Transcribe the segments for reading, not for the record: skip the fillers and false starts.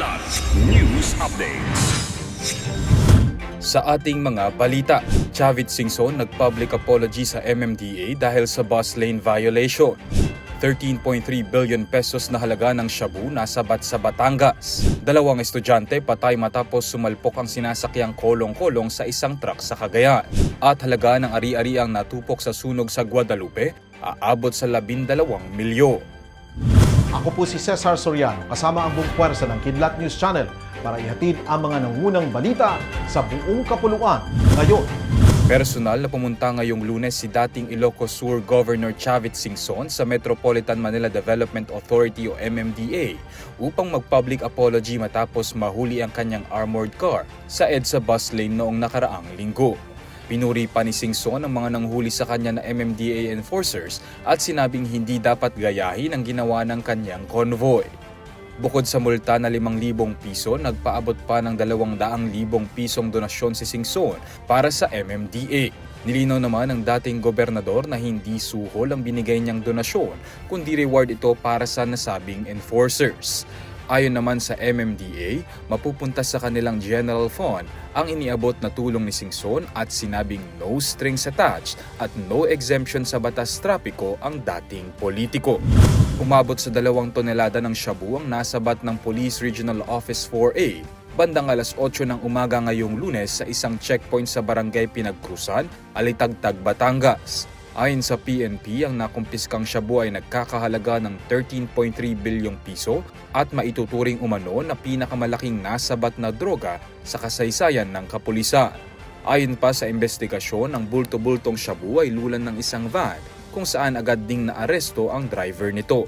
Kidlat News Updates. Sa ating mga balita, Chavit Singson nag-public apology sa MMDA dahil sa bus lane violation. 13.3 billion pesos na halaga ng shabu nasabat sa Batangas. 2 estudyante patay matapos sumalpok ang sinasakyang kolong-kolong sa isang truck sa Cagayan. At halaga ng ari-ari ang natupok sa sunog sa Guadalupe, aabot sa 12 milyon. Ako po si Cesar Soriano, kasama ang buong puwersa ng Kidlat News Channel para ihatid ang mga nangunang balita sa buong kapuluan ngayon. Personal na pumunta ngayong Lunes si dating Ilocos Sur Governor Chavit Singson sa Metropolitan Manila Development Authority o MMDA upang mag-public apology matapos mahuli ang kanyang armored car sa EDSA bus lane noong nakaraang linggo. Pinuri pa ni Singson ang mga nanghuli sa kanya na MMDA enforcers at sinabing hindi dapat gayahin ang ginawa ng kanyang convoy. Bukod sa multa na 5,000 piso, nagpaabot pa ng 200,000 pisong donasyon si Singson para sa MMDA. Nilinaw naman ng dating gobernador na hindi suhol ang binigay niyang donasyon, kundi reward ito para sa nasabing enforcers. Ayon naman sa MMDA, mapupunta sa kanilang general fund ang iniabot na tulong ni Singson at sinabing no strings attached at no exemption sa batas trapiko ang dating politiko. Umabot sa 2 tonelada ng shabu ang nasabat ng Police Regional Office 4A bandang alas 8 ng umaga ngayong Lunes sa isang checkpoint sa Barangay Pinagkrusan, Alitagtag, Batangas. Ayon sa PNP, ang nakumpiskang shabu ay nagkakahalaga ng 13.3 bilyong piso at maituturing umano na pinakamalaking nasabat na droga sa kasaysayan ng kapulisan. Ayon pa sa investigasyon, ang bulto-bultong shabu ay lulan ng isang van kung saan agad ding naaresto ang driver nito.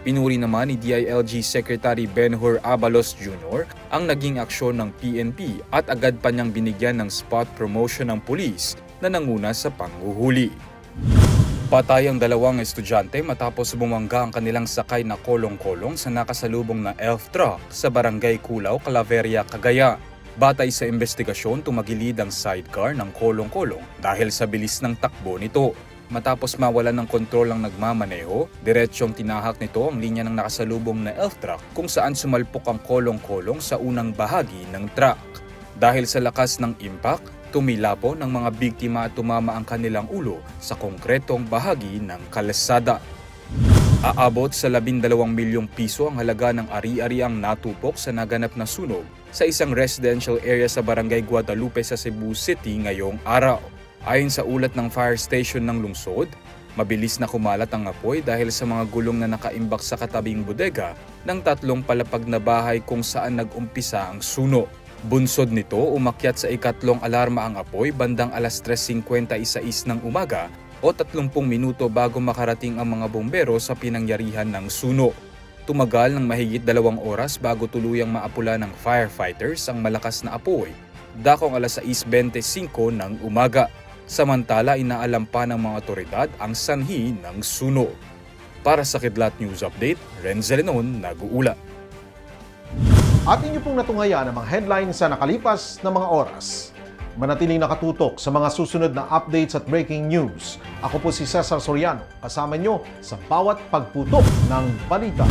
Pinuri naman ni DILG Secretary Benhur Abalos Jr. ang naging aksyon ng PNP at agad pa niyang binigyan ng spot promotion ng pulis na nanguna sa panghuhuli. Patay ang 2 estudyante matapos bumangga ang kanilang sakay na kolong-kolong sa nakasalubong na ELF truck sa Barangay Kulao, Claveria, Cagayan. Batay sa investigasyon, tumagilid ang sidecar ng kolong-kolong dahil sa bilis ng takbo nito. Matapos mawalan ng kontrol ang nagmamaneho, diretsyong tinahak nito ang linya ng nakasalubong na ELF truck kung saan sumalpok ang kolong-kolong sa unang bahagi ng truck. Dahil sa lakas ng impact, tumilapo ng mga biktima at tumama ang kanilang ulo sa konkretong bahagi ng kalsada. Aabot sa 12 milyong piso ang halaga ng ari-ari ang natupok sa naganap na sunog sa isang residential area sa Barangay Guadalupe sa Cebu City ngayong araw. Ayon sa ulat ng fire station ng lungsod, mabilis na kumalat ang apoy dahil sa mga gulong na nakaimbak sa katabing bodega ng 3 palapag na bahay kung saan nag-umpisa ang sunog. Bunsod nito, umakyat sa ikatlong alarma ang apoy bandang alas 3:56 ng umaga o 30 minuto bago makarating ang mga bombero sa pinangyarihan ng sunog. Tumagal ng mahigit 2 oras bago tuluyang maapula ng firefighters ang malakas na apoy, dakong alas 6:25 ng umaga. Samantala, inaalam pa ng mga otoridad ang sanhi ng sunog. Para sa Kidlat News Update, Renzel Lenon, nag-uula. At inyo pong natunghaya ng mga headlines sa nakalipas na mga oras. Manatiling nakatutok sa mga susunod na updates at breaking news. Ako po si Cesar Soriano, kasama nyo sa bawat pagputok ng balita.